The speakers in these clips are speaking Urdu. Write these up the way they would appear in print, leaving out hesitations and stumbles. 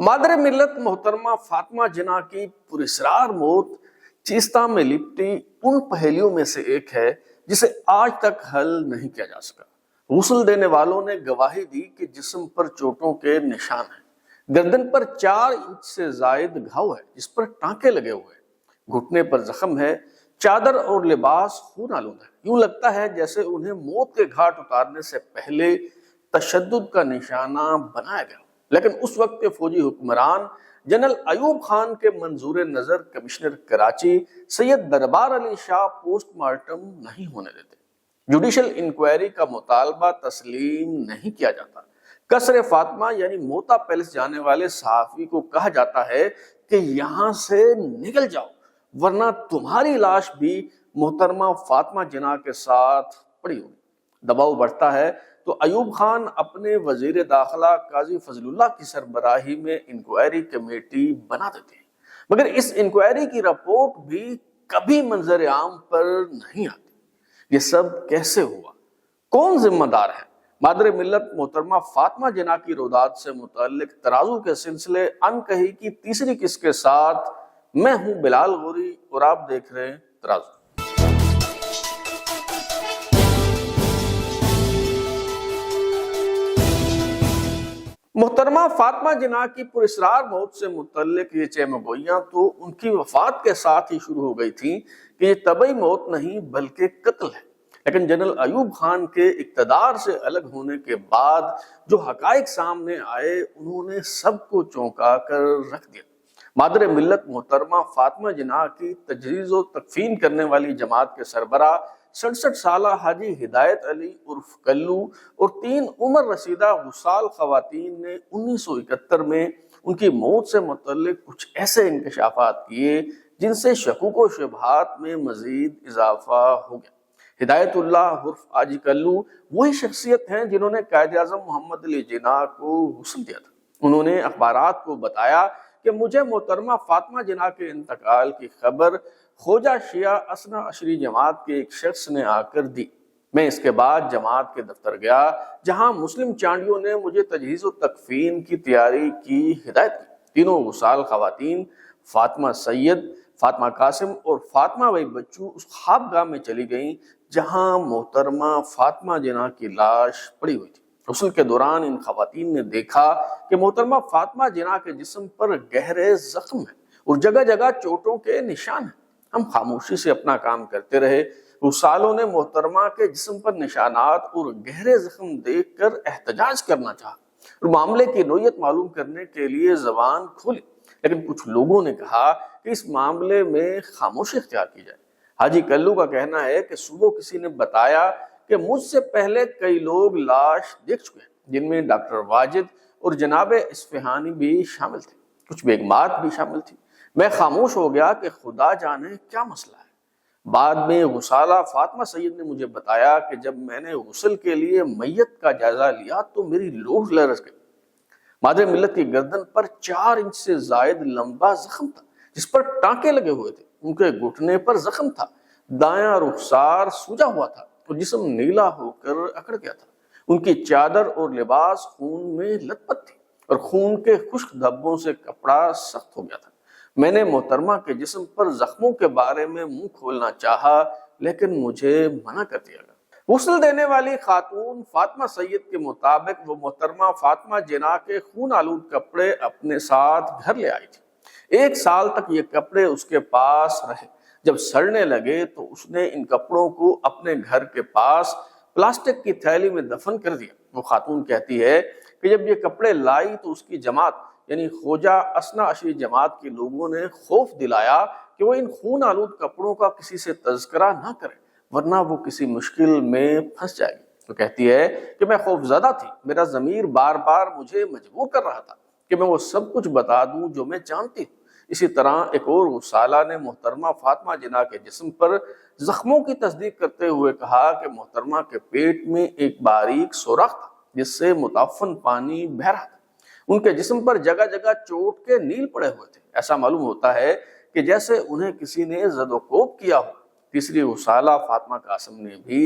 مادر ملت محترمہ فاطمہ جناح کی پراسرار موت چیستہ میں لپٹی ان پہیلیوں میں سے ایک ہے جسے آج تک حل نہیں کیا جا سکا۔ غسل دینے والوں نے گواہی دی کہ جسم پر چوٹوں کے نشان ہیں، گردن پر 4 انچ سے زائد گھاؤ ہے جس پر ٹانکے لگے ہوئے ہیں، گھٹنے پر زخم ہے، چادر اور لباس خون آلود ہے۔ یوں لگتا ہے جیسے انہیں موت کے گھاٹ اتارنے سے پہلے تشدد کا نشانہ بنایا گیا۔ لیکن اس وقت کے فوجی حکمران جنرل ایوب خان کے منظور نظر کمشنر کراچی سید دربار علی شاہ پوسٹ مارٹم نہیں ہونے دیتے۔ جوڈیشل انکوائری کا مطالبہ تسلیم نہیں کیا جاتا۔ قصر فاطمہ یعنی موتا پیلس جانے والے صحافی کو کہا جاتا ہے کہ یہاں سے نکل جاؤ ورنہ تمہاری لاش بھی محترمہ فاطمہ جناح کے ساتھ پڑی ہوگی۔ دباؤ بڑھتا ہے تو ایوب خان اپنے وزیر داخلہ قاضی فضل اللہ کی سربراہی میں انکوائری کمیٹی بنا دیتے ہیں، مگر اس انکوائری کی رپورٹ بھی کبھی منظر عام پر نہیں آتی۔ یہ سب کیسے ہوا؟ کون ذمہ دار ہے؟ مادر ملت محترمہ فاطمہ جناح کی روداد سے متعلق ترازو کے سلسلے انکہی کی تیسری قسط کے ساتھ میں ہوں بلال غوری اور آپ دیکھ رہے ہیں ترازو۔ محترمہ فاطمہ جناح کی پراسرار موت سے متعلق یہ چہمگوئیاں تو ان کی وفات کے ساتھ ہی شروع ہو گئی تھیں کہ یہ طبعی موت نہیں بلکہ قتل ہے، لیکن جنرل ایوب خان کے اقتدار سے الگ ہونے کے بعد جو حقائق سامنے آئے انہوں نے سب کو چونکا کر رکھ دیا۔ مادر ملت محترمہ فاطمہ جناح کی تجہیز و تکفین کرنے والی جماعت کے سربراہ 67 سالہ حاجی ہدایت علی عرف کلو اور 3 عمر رسیدہ غسال خواتین نے 1971 میں ان کی موت سے متعلق کچھ ایسے انکشافات کیے جن سے شکوک و شبہات میں مزید اضافہ ہو گیا۔ ہدایت اللہ عرف حاجی کلو وہی شخصیت ہیں جنہوں نے قائد اعظم محمد علی جناح کو غسل دیا تھا۔ انہوں نے اخبارات کو بتایا کہ مجھے محترمہ فاطمہ جناح کے انتقال کی خبر خواجہ شیعہ اثنا عشری جماعت کے ایک شخص نے آ کر دی۔ میں اس کے بعد جماعت کے دفتر گیا جہاں مسلم چانڈیوں نے مجھے تجہیز و تکفین کی تیاری کی ہدایت کی۔ تینوں غسال خواتین فاطمہ سید، فاطمہ قاسم اور فاطمہ بائی بچو اس خوابگاہ میں چلی گئیں جہاں محترمہ فاطمہ جناح کی لاش پڑی ہوئی تھی۔ غسل کے دوران ان خواتین نے دیکھا کہ محترمہ فاطمہ جناح کے جسم پر گہرے زخم ہیں اور جگہ جگہ چوٹوں کے نشان ہیں۔ ہم خاموشی سے اپنا کام کرتے رہے۔ غسالوں نے محترمہ کے جسم پر نشانات اور گہرے زخم دیکھ کر احتجاج کرنا چاہا اور معاملے کی نوعیت معلوم کرنے کے لیے زبان کھولی، لیکن کچھ لوگوں نے کہا کہ اس معاملے میں خاموشی اختیار کی جائے۔ حاجی کلو کا کہنا ہے کہ صبح کسی نے بتایا کہ مجھ سے پہلے کئی لوگ لاش دیکھ چکے ہیں، جن میں ڈاکٹر واجد اور جناب اصفہانی بھی شامل تھے، کچھ بیگمات بھی شامل تھی۔ میں خاموش ہو گیا کہ خدا جانے کیا مسئلہ ہے۔ بعد میں غسالہ فاطمہ سید نے مجھے بتایا کہ جب میں نے غسل کے لیے میت کا جائزہ لیا تو میری روح لرز گئی۔ مادر ملت کی گردن پر 4 انچ سے زائد لمبا زخم تھا جس پر ٹانکے لگے ہوئے تھے، ان کے گھٹنے پر زخم تھا، دایاں رخسار سوجا ہوا تھا اور جسم نیلا ہو کر اکڑ گیا تھا۔ ان کی چادر اور لباس خون میں لت پت تھی اور خون کے خشک دھبوں سے کپڑا سخت ہو گیا تھا۔ میں نے محترمہ کے جسم پر زخموں کے بارے میں منہ کھولنا چاہا لیکن مجھے منع کر دیا گیا۔ غسل دینے والی خاتون فاطمہ سید کے مطابق وہ محترمہ فاطمہ جناح کے خون آلود کپڑے اپنے ساتھ گھر لے آئی تھی۔ 1 سال تک یہ کپڑے اس کے پاس رہے۔ جب سڑنے لگے تو اس نے ان کپڑوں کو اپنے گھر کے پاس پلاسٹک کی تھیلی میں دفن کر دیا۔ وہ خاتون کہتی ہے کہ جب یہ کپڑے لائی تو اس کی جماعت یعنی خواجہ اثنا عشری جماعت کے لوگوں نے خوف دلایا کہ وہ ان خون آلود کپڑوں کا کسی سے تذکرہ نہ کرے ورنہ وہ کسی مشکل میں پھنس جائے گی۔ وہ کہتی ہے کہ میں خوف زدہ تھی، میرا ضمیر بار بار مجھے مجبور کر رہا تھا کہ میں وہ سب کچھ بتا دوں جو میں جانتی ہوں۔ اسی طرح ایک اور غسالہ نے محترمہ فاطمہ جناح کے جسم پر زخموں کی تصدیق کرتے ہوئے کہا کہ محترمہ کے پیٹ میں ایک باریک سوراخ تھا جس سے متعفن پانی بہہ رہا تھا۔ ان کے جسم پر جگہ جگہ چوٹ کے نیل پڑے ہوئے تھے۔ ایسا معلوم ہوتا ہے کہ جیسے انہیں کسی نے زد و کوب کیا ہو۔ تیسری غسالہ فاطمہ قاسم نے بھی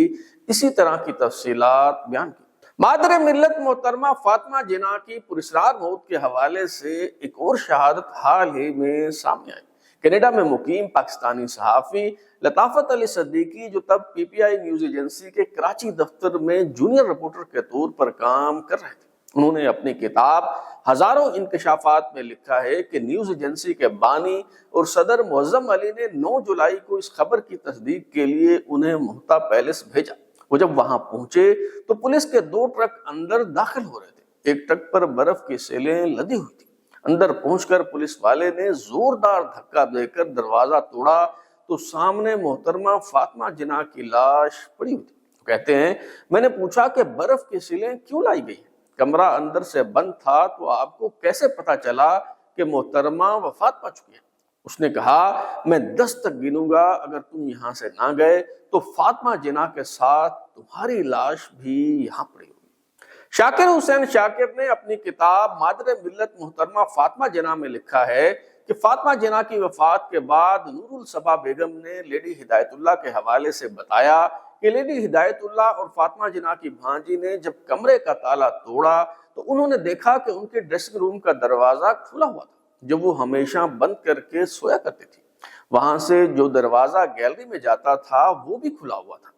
اسی طرح کی تفصیلات بیان کی۔ مادر ملت محترمہ فاطمہ جناح کی پراسرار موت کے حوالے سے ایک اور شہادت حال ہی میں سامنے آئی۔ کینیڈا میں مقیم پاکستانی صحافی لطافت علی صدیقی، جو تب P T I news agency کے کراچی دفتر میں جونیئر رپورٹر کے طور پر کام کر رہے تھے، انہوں نے اپنی کتاب ہزاروں انکشافات میں لکھا ہے کہ نیوز ایجنسی کے بانی اور صدر معظم علی نے 9 جولائی کو اس خبر کی تصدیق کے لیے انہیں مہتا پیلس بھیجا۔ وہ جب وہاں پہنچے تو پولیس کے 2 ٹرک اندر داخل ہو رہے تھے، ایک ٹرک پر برف کی سیلیں لدی ہوئی تھی۔ اندر پہنچ کر پولیس والے نے زوردار دھکا دے کر دروازہ توڑا تو سامنے محترمہ فاطمہ جناح کی لاش پڑی ہوئی تھی۔ کہتے ہیں میں نے پوچھا کہ برف کی سیلیں کیوں لائی گئی ہیں؟ کمرہ اندر سے بند تھا تو آپ کو کیسے پتا چلا کہ محترمہ وفات پا چکی ہے؟ اس نے کہا میں 10 تک گنوں گا، اگر تم یہاں سے نہ گئے تو فاطمہ جناح کے ساتھ تمہاری لاش بھی یہاں پڑی ہوگی۔ شاکر حسین شاکر نے اپنی کتاب مادر ملت محترمہ فاطمہ جناح میں لکھا ہے کہ فاطمہ جناح کی وفات کے بعد نور الصبا بیگم نے لیڈی ہدایت اللہ کے حوالے سے بتایا کہ لیڈی ہدایت اللہ اور فاطمہ جناح کی بھانجی نے جب کمرے کا تالا توڑا تو انہوں نے دیکھا کہ ان کے ڈریسنگ روم کا دروازہ کھلا ہوا تھا، جو وہ ہمیشہ بند کر کے سویا کرتی تھی۔ وہاں سے جو دروازہ گیلری میں جاتا تھا وہ بھی کھلا ہوا تھا۔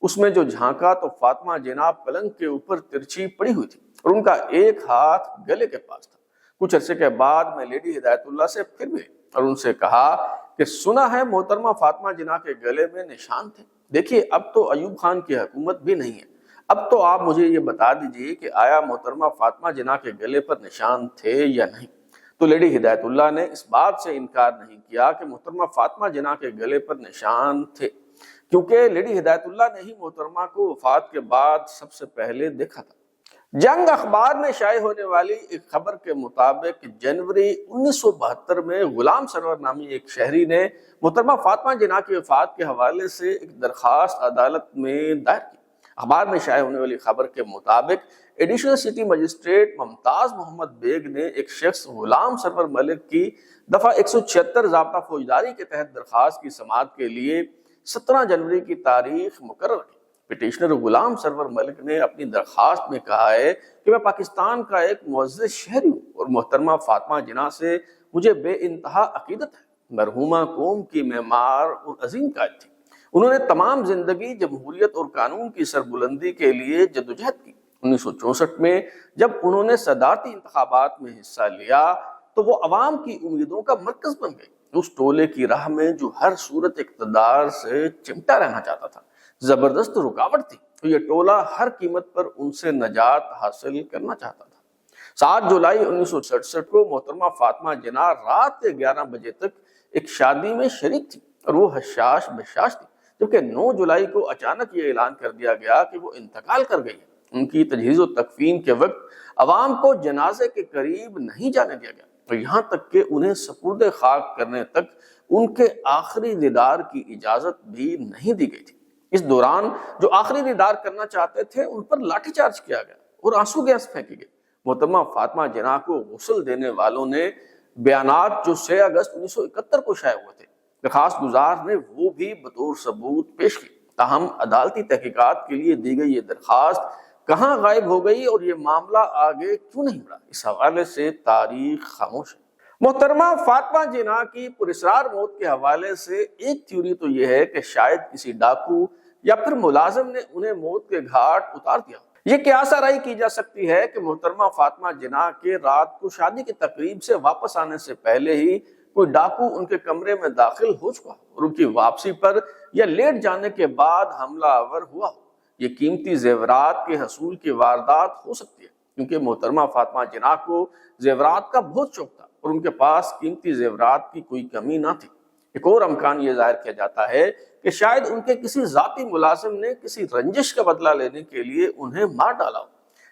اس میں جو جھانکا تو فاطمہ جناح پلنگ کے اوپر ترچھی پڑی ہوئی تھی اور ان کا ایک ہاتھ گلے کے پاس تھا۔ کچھ عرصے کے بعد میں لیڈی ہدایت اللہ سے پھر ملی اور ان سے کہا کہ سنا ہے محترمہ فاطمہ جناح کے گلے میں نشان تھے۔ دیکھیے اب تو ایوب خان کی حکومت بھی نہیں ہے، اب تو آپ مجھے یہ بتا دیجئے کہ آیا محترمہ فاطمہ جناح کے گلے پر نشان تھے یا نہیں؟ تو لیڈی ہدایت اللہ نے اس بات سے انکار نہیں کیا کہ محترمہ فاطمہ جناح کے گلے پر نشان تھے، کیونکہ لیڈی ہدایت اللہ نے ہی محترمہ کو وفات کے بعد سب سے پہلے دیکھا تھا۔ جنگ اخبار میں شائع ہونے والی ایک خبر کے مطابق جنوری 1972 میں غلام سرور نامی ایک شہری نے محترمہ فاطمہ جناح کی وفات کے حوالے سے ایک درخواست عدالت میں دائر کی۔ اخبار میں شائع ہونے والی خبر کے مطابق ایڈیشنل سٹی مجسٹریٹ ممتاز محمد بیگ نے ایک شخص غلام سرور ملک کی دفعہ 176 ضابطہ فوجداری کے تحت درخواست کی سماعت کے لیے 17 جنوری کی تاریخ مقرر کی۔ پٹیشنر غلام سرور ملک نے اپنی درخواست میں کہا ہے کہ میں پاکستان کا ایک معزز شہری ہوں اور محترمہ فاطمہ جناح سے مجھے بے انتہا عقیدت ہے۔ مرحومہ قوم کی معمار اور عظیم قائد تھی، انہوں نے تمام زندگی جمہوریت اور قانون کی سربلندی کے لیے جدوجہد کی۔ 1964 میں جب انہوں نے صدارتی انتخابات میں حصہ لیا تو وہ عوام کی امیدوں کا مرکز بن گئی، اس ٹولے کی راہ میں جو ہر صورت اقتدار سے چمٹا رہنا چاہتا تھا۔ زبردست رکاوٹ تھی تو یہ ٹولہ ہر قیمت پر ان سے نجات حاصل کرنا چاہتا تھا۔ 7 جولائی 1967 کو محترمہ فاطمہ جناح رات کے 11 بجے تک ایک شادی میں شریک تھی اور وہ حشاش بشاش تھی، جبکہ 9 جولائی کو اچانک یہ اعلان کر دیا گیا کہ وہ انتقال کر گئی ہے۔ ان کی تجہیز و تکفین کے وقت عوام کو جنازے کے قریب نہیں جانے دیا گیا اور یہاں تک کہ انہیں سپرد خاک کرنے تک ان کے آخری دیدار کی اجازت بھی نہیں دی گئی تھی۔ اس دوران جو آخری دیدار کرنا چاہتے تھے ان پر لاٹھی چارج کیا گیا اور آنسو گیس پھینکی گئی۔ محترمہ فاطمہ جناح کو غسل دینے والوں نے بیانات جو 6 اگست 1971 کو شائع ہوئے تھے، درخواست گزار نے وہ بھی بطور ثبوت پیش کی، تاہم عدالتی تحقیقات کے لیے دی گئی یہ درخواست کہاں غائب ہو گئی اور یہ معاملہ آگے کیوں نہیں بڑھا، اس حوالے سے تاریخ خاموش ہے۔ محترمہ فاطمہ جناح کی پراسرار موت کے حوالے سے ایک تھیوری تو یہ ہے کہ شاید کسی ڈاکو یا پھر ملازم نے انہیں موت کے گھاٹ اتار دیا۔ یہ قیاس آرائی کی جا سکتی ہے کہ محترمہ فاطمہ جناح کے رات کو شادی کی تقریب سے واپس آنے سے پہلے ہی کوئی ڈاکو ان کے کمرے میں داخل ہو چکا اور ان کی واپسی پر یا لیٹ جانے کے بعد حملہ آور ہوا ہو۔ یہ قیمتی زیورات کے حصول کی واردات ہو سکتی ہے، کیونکہ محترمہ فاطمہ جناح کو زیورات کا بہت شوق تھا اور ان کے پاس قیمتی زیورات کی کوئی کمی نہ تھی۔ ایک اور امکان یہ ظاہر کیا جاتا ہے کہ شاید ان کے کسی ذاتی ملازم نے کسی رنجش کا بدلہ لینے کے لیے انہیں مار ڈالا ہو۔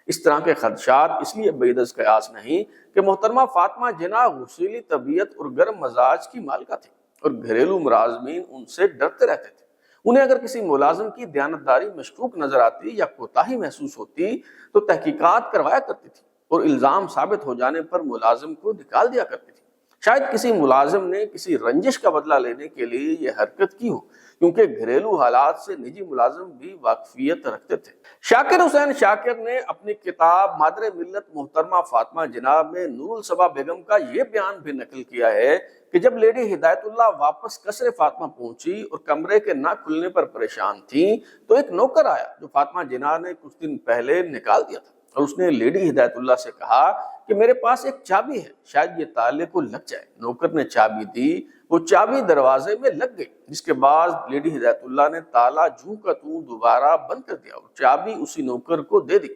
اس طرح کے خدشات اس لیے بعید از قیاس نہیں کہ محترمہ فاطمہ جناح غصیلی طبیعت اور گرم مزاج کی مالکہ تھی اور گھریلو ملازمین ان سے ڈرتے رہتے تھے۔ انہیں اگر کسی ملازم کی دیانتداری مشکوک نظر آتی یا کوتاہی محسوس ہوتی تو تحقیقات کروایا کرتی تھی اور الزام ثابت ہو جانے پر ملازم کو نکال دیا کرتی تھی۔ شاید کسی ملازم نے کسی رنجش کا بدلہ لینے کے لیے یہ حرکت کی ہو، کیونکہ گھریلو حالات سے نجی ملازم بھی واقفیت رکھتے تھے۔ شاکر حسین شاکر نے اپنی کتاب مادر ملت محترمہ فاطمہ جناب میں نور الصبا بیگم کا یہ بیان بھی نقل کیا ہے کہ جب لیڈی ہدایت اللہ واپس قصر فاطمہ پہنچی اور کمرے کے نہ کھلنے پر پریشان تھیں تو ایک نوکر آیا جو فاطمہ جناح نے کچھ دن پہلے نکال دیا تھا، اور اس نے لیڈی ہدایت اللہ سے کہا کہ میرے پاس ایک چابی ہے، شاید یہ تالے کو لگ جائے۔ نوکر نے چابی دی، وہ چابی دروازے میں لگ گئی، جس کے بعد لیڈی ہدایت اللہ نے تالا جوں کا توں دوبارہ بند کر دیا اور چابی اسی نوکر کو دے دی۔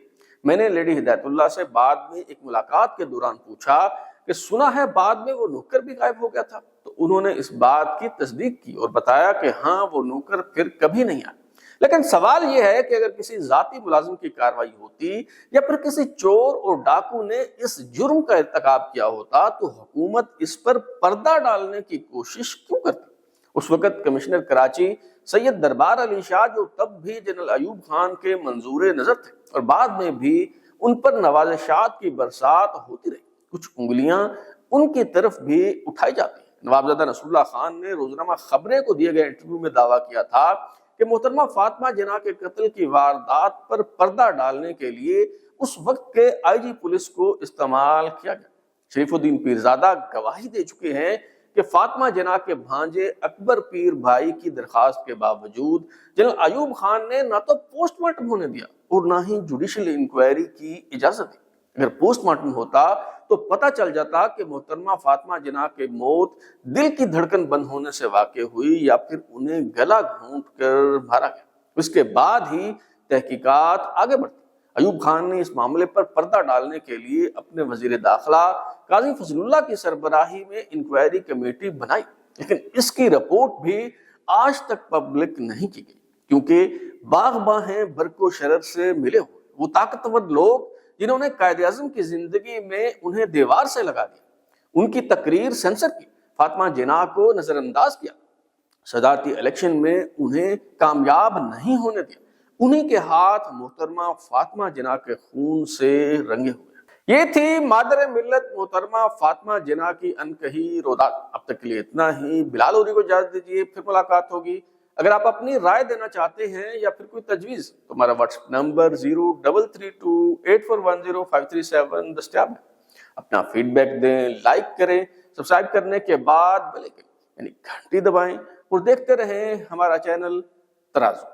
میں نے لیڈی ہدایت اللہ سے بعد میں ایک ملاقات کے دوران پوچھا کہ سنا ہے بعد میں وہ نوکر بھی غائب ہو گیا تھا، تو انہوں نے اس بات کی تصدیق کی اور بتایا کہ ہاں وہ نوکر پھر کبھی نہیں آیا۔ لیکن سوال یہ ہے کہ اگر کسی ذاتی ملازم کی کارروائی ہوتی یا پھر کسی چور اور ڈاکو نے اس جرم کا ارتکاب کیا ہوتا تو حکومت اس پر پردہ ڈالنے کی کوشش کیوں کرتی؟ اس وقت کمشنر کراچی سید دربار علی شاہ، جو تب بھی جنرل ایوب خان کے منظور نظر تھے اور بعد میں بھی ان پر نوازشات کی برسات ہوتی رہی، کچھ انگلیاں ان کی طرف بھی اٹھائی جاتی ہیں۔ نوابزادہ نصر اللہ خان نے روزنامہ خبریں کو دیے گئے انٹرویو میں دعویٰ کیا تھا کہ محترمہ فاطمہ جناح کے قتل کی واردات پر پردہ ڈالنے کے لیے اس وقت کے آئی جی پولیس کو استعمال کیا گیا۔ شریف الدین پیرزادہ گواہی دے چکے ہیں کہ فاطمہ جناح کے بھانجے اکبر پیر بھائی کی درخواست کے باوجود جنرل ایوب خان نے نہ تو پوسٹ مارٹم ہونے دیا اور نہ ہی جوڈیشل انکوائری کی اجازت دی۔ اگر پوسٹ مارٹم ہوتا تو پتہ چل جاتا کہ محترمہ فاطمہ جناح کی موت دل کی دھڑکن بند ہونے سے واقع ہوئی یا پھر انہیں گلا گھونٹ کر مارا گیا۔ اس کے بعد ہی تحقیقات آگے بڑھتی۔ ایوب خان نے اس معاملے پر پردہ ڈالنے کے لیے اپنے وزیر داخلہ قاضی فضل اللہ کی سربراہی میں انکوائری کمیٹی بنائی، لیکن اس کی رپورٹ بھی آج تک پبلک نہیں کی گئی، کیونکہ باغ باہیں برق و شرر سے ملے ہوئے وہ طاقتور لوگ جنہوں نے قائد اعظم کی زندگی میں انہیں دیوار سے لگا دیا، ان کی تقریر سینسر کی، فاطمہ جناح کو نظر انداز کیا، صدارتی الیکشن میں انہیں کامیاب نہیں ہونے دیا، انہی کے ہاتھ محترمہ فاطمہ جناح کے خون سے رنگے ہوئے۔ یہ تھی مادر ملت محترمہ فاطمہ جناح کی انکہی روداد۔ اب تک کے لیے اتنا ہی۔ بلال اوری کو اجازت دیجیے، پھر ملاقات ہوگی۔ اگر آپ اپنی رائے دینا چاہتے ہیں یا پھر کوئی تجویز تو ہمارا واٹس ایپ نمبر 033284105337 دستیاب ہے۔ اپنا فیڈ بیک دیں، لائک کریں، سبسکرائب کرنے کے بعد بیل آئکن یعنی گھنٹی دبائیں اور دیکھتے رہیں ہمارا چینل ترازو۔